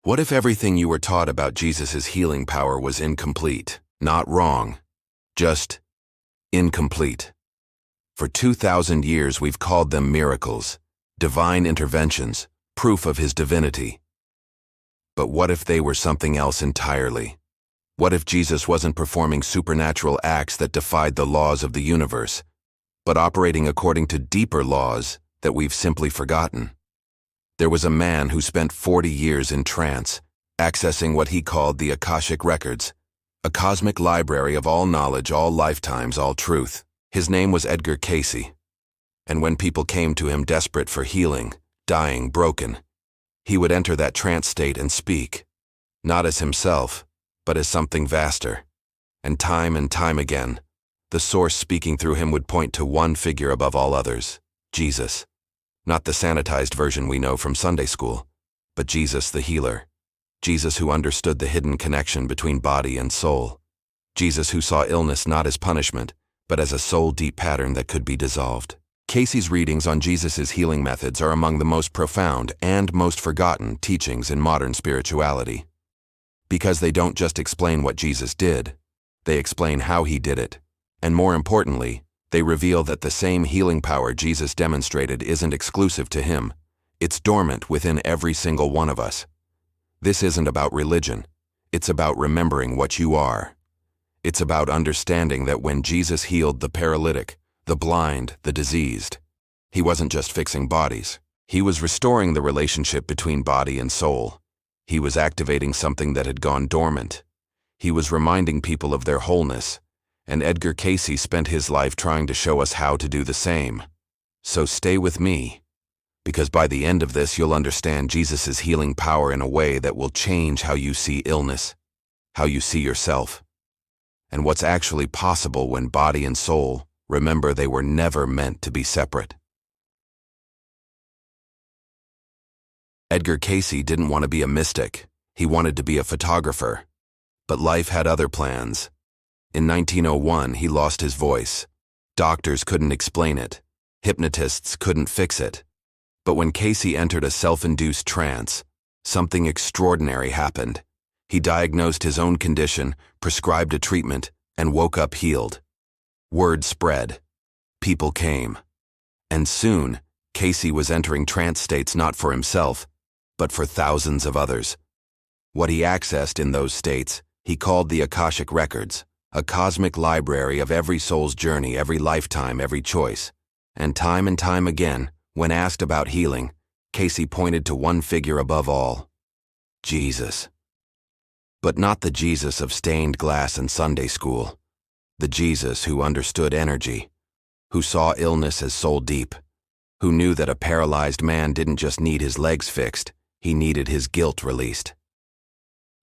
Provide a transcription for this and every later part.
What if everything you were taught about Jesus' healing power was incomplete? Not wrong, just incomplete. For 2,000 years we've called them miracles, divine interventions, proof of his divinity. But what if they were something else entirely? What if Jesus wasn't performing supernatural acts that defied the laws of the universe, but operating according to deeper laws that we've simply forgotten? There was a man who spent 40 years in trance, accessing what he called the Akashic records, a cosmic library of all knowledge, all lifetimes, all truth. His name was Edgar Cayce. And when people came to him desperate for healing, dying, broken, he would enter that trance state and speak, not as himself, but as something vaster. And time again, the source speaking through him would point to one figure above all others, Jesus. Not the sanitized version we know from Sunday school, but Jesus the healer. Jesus who understood the hidden connection between body and soul. Jesus who saw illness not as punishment, but as a soul-deep pattern that could be dissolved. Cayce's readings on Jesus' healing methods are among the most profound and most forgotten teachings in modern spirituality. Because they don't just explain what Jesus did, they explain how he did it. And more importantly, they reveal that the same healing power Jesus demonstrated isn't exclusive to him. It's dormant within every single one of us. This isn't about religion. It's about remembering what you are. It's about understanding that when Jesus healed the paralytic, the blind, the diseased, he wasn't just fixing bodies. He was restoring the relationship between body and soul. He was activating something that had gone dormant. He was reminding people of their wholeness. And Edgar Cayce spent his life trying to show us how to do the same. So stay with me, because by the end of this you'll understand Jesus' healing power in a way that will change how you see illness, how you see yourself, and what's actually possible when body and soul remember they were never meant to be separate. Edgar Cayce didn't want to be a mystic. He wanted to be a photographer. But life had other plans. In 1901, he lost his voice. Doctors couldn't explain it. Hypnotists couldn't fix it. But when Cayce entered a self-induced trance, something extraordinary happened. He diagnosed his own condition, prescribed a treatment, and woke up healed. Word spread. People came. And soon, Cayce was entering trance states not for himself, but for thousands of others. What he accessed in those states, he called the Akashic records. A cosmic library of every soul's journey, every lifetime, every choice. And time again, when asked about healing, Cayce pointed to one figure above all, Jesus. But not the Jesus of stained glass and Sunday school. The Jesus who understood energy, who saw illness as soul deep, who knew that a paralyzed man didn't just need his legs fixed, he needed his guilt released.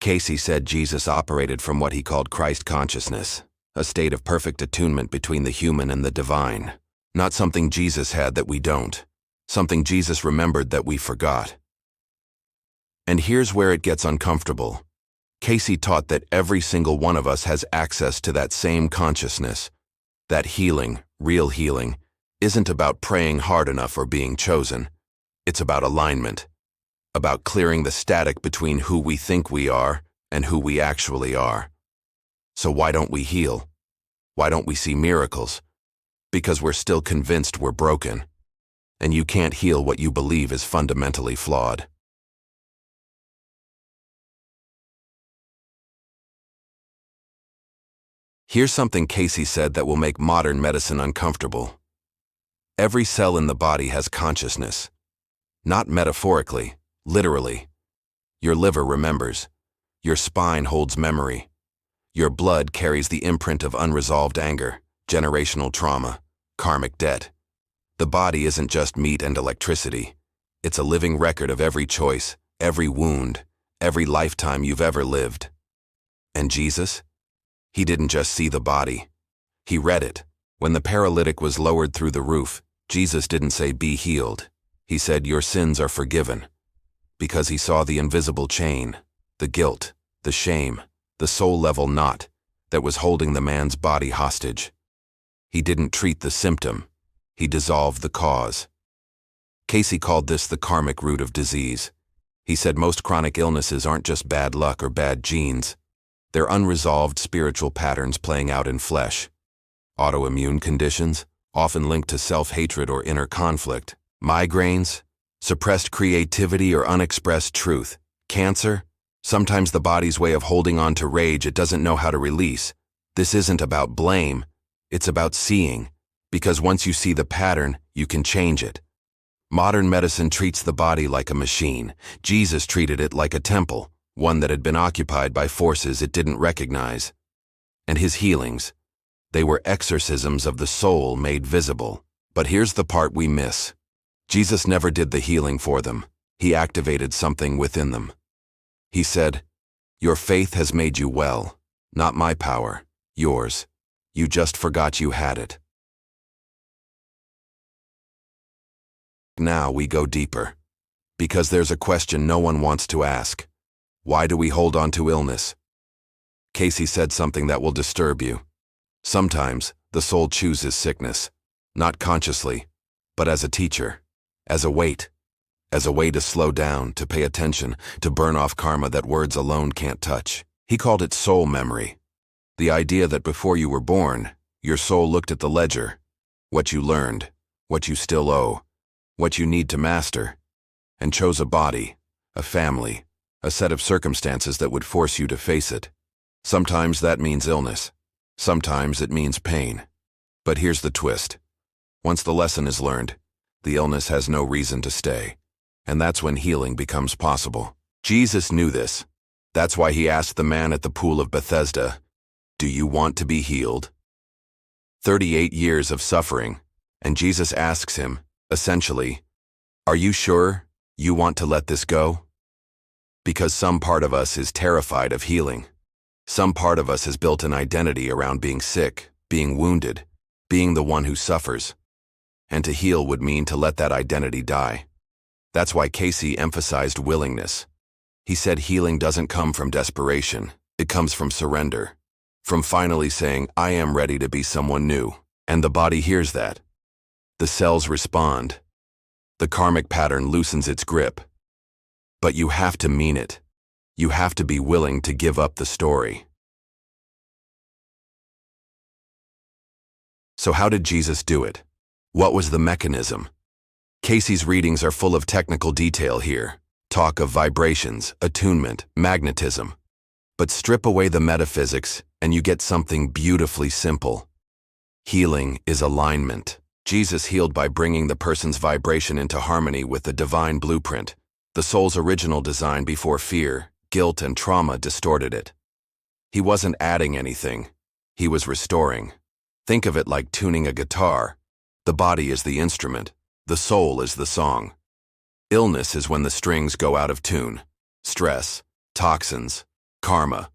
Cayce said Jesus operated from what he called Christ consciousness, a state of perfect attunement between the human and the divine. Not something Jesus had that we don't, something Jesus remembered that we forgot. And here's where it gets uncomfortable. Cayce taught that every single one of us has access to that same consciousness. That healing, real healing, isn't about praying hard enough or being chosen. It's about alignment. About clearing the static between who we think we are and who we actually are. So why don't we heal? Why don't we see miracles? Because we're still convinced we're broken. And you can't heal what you believe is fundamentally flawed. Here's something Cayce said that will make modern medicine uncomfortable. Every cell in the body has consciousness. Not metaphorically. Literally. Your liver remembers. Your spine holds memory. Your blood carries the imprint of unresolved anger, generational trauma, karmic debt. The body isn't just meat and electricity. It's a living record of every choice, every wound, every lifetime you've ever lived. And Jesus? He didn't just see the body. He read it. When the paralytic was lowered through the roof, Jesus didn't say, "Be healed." He said, "Your sins are forgiven." Because he saw the invisible chain, the guilt, the shame, the soul-level knot that was holding the man's body hostage. He didn't treat the symptom, he dissolved the cause. Cayce called this the karmic root of disease. He said most chronic illnesses aren't just bad luck or bad genes. They're unresolved spiritual patterns playing out in flesh. Autoimmune conditions, often linked to self-hatred or inner conflict. Migraines, suppressed creativity or unexpressed truth. Cancer, sometimes the body's way of holding on to rage it doesn't know how to release. This isn't about blame, it's about seeing, because once you see the pattern, you can change it. Modern medicine treats the body like a machine. Jesus treated it like a temple, one that had been occupied by forces it didn't recognize. And his healings, they were exorcisms of the soul made visible. But here's the part we miss. Jesus never did the healing for them. He activated something within them. He said, "Your faith has made you well, not my power, yours. You just forgot you had it." Now we go deeper. Because there's a question no one wants to ask. Why do we hold on to illness? Cayce said something that will disturb you. Sometimes, the soul chooses sickness, not consciously, but as a teacher, as a way to slow down, to pay attention, to burn off karma that words alone can't touch. He called it soul memory. The idea that before you were born, your soul looked at the ledger, what you learned, what you still owe, what you need to master, and chose a body, a family, a set of circumstances that would force you to face it. Sometimes that means illness. Sometimes it means pain. But here's the twist. Once the lesson is learned, the illness has no reason to stay. And that's when healing becomes possible. Jesus knew this. That's why he asked the man at the pool of Bethesda, "Do you want to be healed?" 38 years of suffering, and Jesus asks him, essentially, "Are you sure you want to let this go?" Because some part of us is terrified of healing. Some part of us has built an identity around being sick, being wounded, being the one who suffers. And to heal would mean to let that identity die. That's why Cayce emphasized willingness. He said healing doesn't come from desperation, it comes from surrender. From finally saying, "I am ready to be someone new." And the body hears that. The cells respond. The karmic pattern loosens its grip. But you have to mean it. You have to be willing to give up the story. So how did Jesus do it? What was the mechanism? Cayce's readings are full of technical detail here. Talk of vibrations, attunement, magnetism. But strip away the metaphysics and you get something beautifully simple. Healing is alignment. Jesus healed by bringing the person's vibration into harmony with the divine blueprint, the soul's original design before fear, guilt, and trauma distorted it. He wasn't adding anything. He was restoring. Think of it like tuning a guitar. The body is the instrument. The soul is the song. Illness is when the strings go out of tune. Stress, toxins, karma,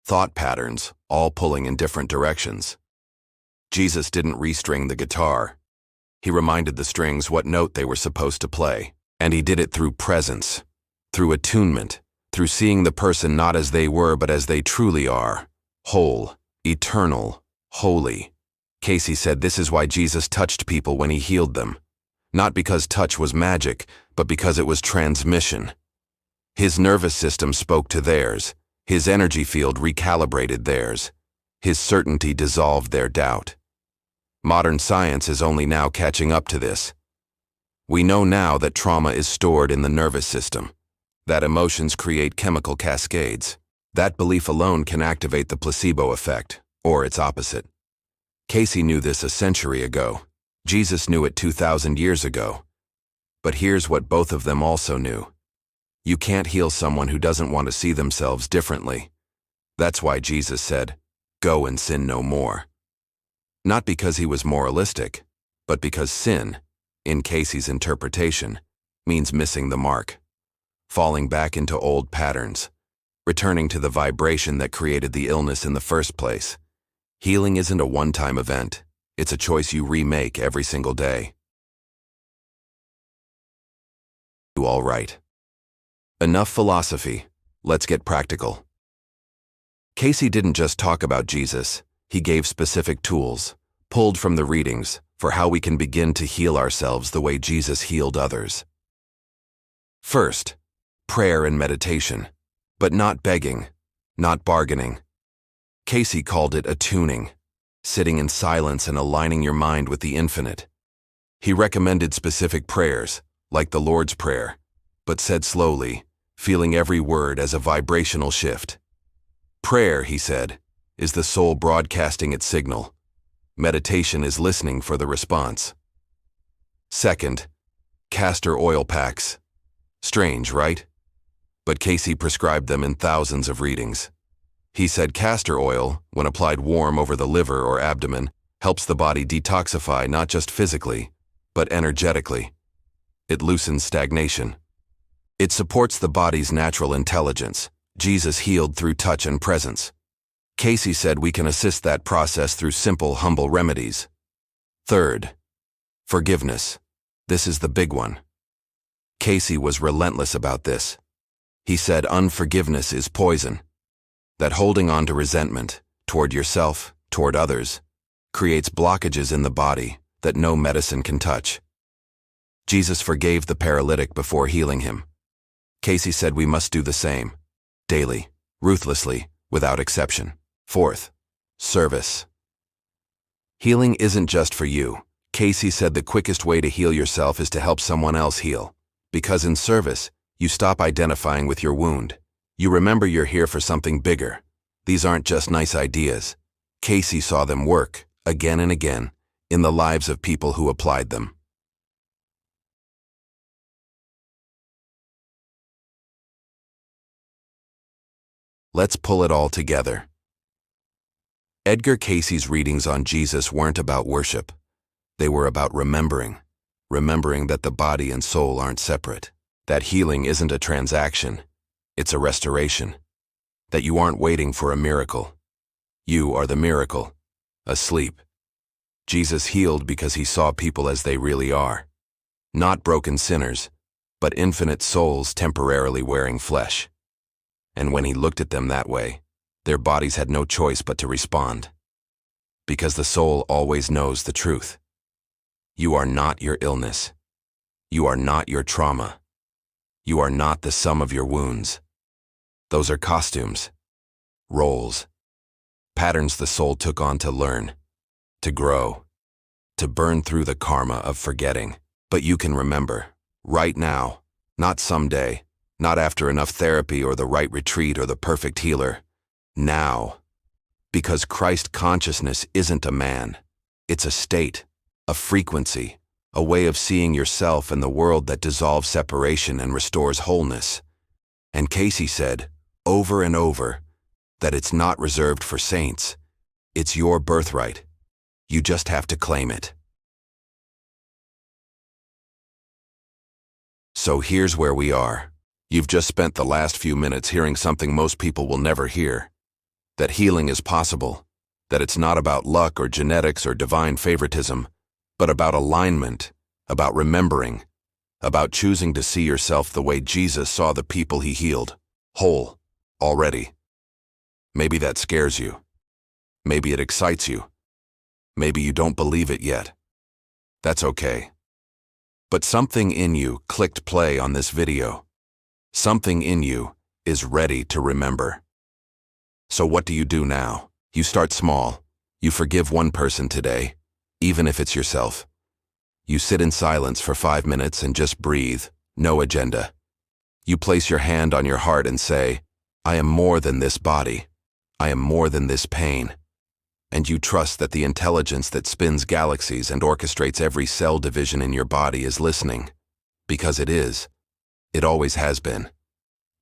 thought patterns, all pulling in different directions. Jesus didn't restring the guitar. He reminded the strings what note they were supposed to play. And he did it through presence, through attunement, through seeing the person not as they were but as they truly are. Whole, eternal, holy. Cayce said this is why Jesus touched people when he healed them. Not because touch was magic, but because it was transmission. His nervous system spoke to theirs. His energy field recalibrated theirs. His certainty dissolved their doubt. Modern science is only now catching up to this. We know now that trauma is stored in the nervous system, that emotions create chemical cascades. That belief alone can activate the placebo effect, or its opposite. Cayce knew this a century ago. Jesus knew it 2,000 years ago. But here's what both of them also knew. You can't heal someone who doesn't want to see themselves differently. That's why Jesus said, "Go and sin no more." Not because he was moralistic, but because sin, in Cayce's interpretation, means missing the mark, falling back into old patterns, returning to the vibration that created the illness in the first place. Healing isn't a one-time event. It's a choice you remake every single day. All right. Enough philosophy. Let's get practical. Cayce didn't just talk about Jesus. He gave specific tools, pulled from the readings, for how we can begin to heal ourselves the way Jesus healed others. First, prayer and meditation, but not begging, not bargaining. Cayce called it attuning, sitting in silence and aligning your mind with the infinite. He recommended specific prayers, like the Lord's Prayer, but said slowly, feeling every word as a vibrational shift. Prayer, he said, is the soul broadcasting its signal. Meditation is listening for the response. Second, castor oil packs. Strange, right? But Cayce prescribed them in thousands of readings. He said castor oil, when applied warm over the liver or abdomen, helps the body detoxify not just physically, but energetically. It loosens stagnation. It supports the body's natural intelligence. Jesus healed through touch and presence. Cayce said we can assist that process through simple, humble remedies. Third, forgiveness. This is the big one. Cayce was relentless about this. He said unforgiveness is poison, that holding on to resentment, toward yourself, toward others, creates blockages in the body that no medicine can touch. Jesus forgave the paralytic before healing him. Cayce said we must do the same, daily, ruthlessly, without exception. Fourth, service. Healing isn't just for you. Cayce said the quickest way to heal yourself is to help someone else heal, because in service, you stop identifying with your wound. You remember you're here for something bigger. These aren't just nice ideas. Cayce saw them work, again and again, in the lives of people who applied them. Let's pull it all together. Edgar Cayce's readings on Jesus weren't about worship. They were about remembering that the body and soul aren't separate, that healing isn't a transaction, it's a restoration, that you aren't waiting for a miracle. You are the miracle, asleep. Jesus healed because he saw people as they really are, not broken sinners, but infinite souls temporarily wearing flesh. And when he looked at them that way, their bodies had no choice but to respond. Because the soul always knows the truth. You are not your illness. You are not your trauma. You are not the sum of your wounds. Those are costumes, roles, patterns the soul took on to learn, to grow, to burn through the karma of forgetting. But you can remember, right now, not someday, not after enough therapy or the right retreat or the perfect healer. Now. Because Christ consciousness isn't a man. It's a state, a frequency, a way of seeing yourself and the world that dissolves separation and restores wholeness. And Cayce said, over and over, that it's not reserved for saints. It's your birthright. You just have to claim it. So here's where we are. You've just spent the last few minutes hearing something most people will never hear. That healing is possible. That it's not about luck or genetics or divine favoritism, but about alignment, about remembering, about choosing to see yourself the way Jesus saw the people he healed, whole, already. Maybe that scares you. Maybe it excites you. Maybe you don't believe it yet. That's okay. But something in you clicked play on this video. Something in you is ready to remember. So what do you do now? You start small. You forgive one person today, even if it's yourself. You sit in silence for 5 minutes and just breathe, no agenda. You place your hand on your heart and say, I am more than this body. I am more than this pain. And you trust that the intelligence that spins galaxies and orchestrates every cell division in your body is listening. Because it is. It always has been.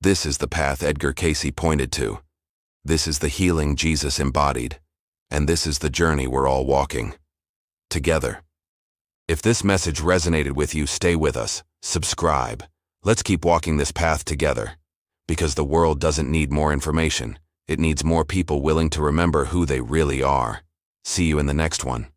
This is the path Edgar Cayce pointed to. This is the healing Jesus embodied. And this is the journey we're all walking. Together. If this message resonated with you, stay with us. Subscribe. Let's keep walking this path together. Because the world doesn't need more information. It needs more people willing to remember who they really are. See you in the next one.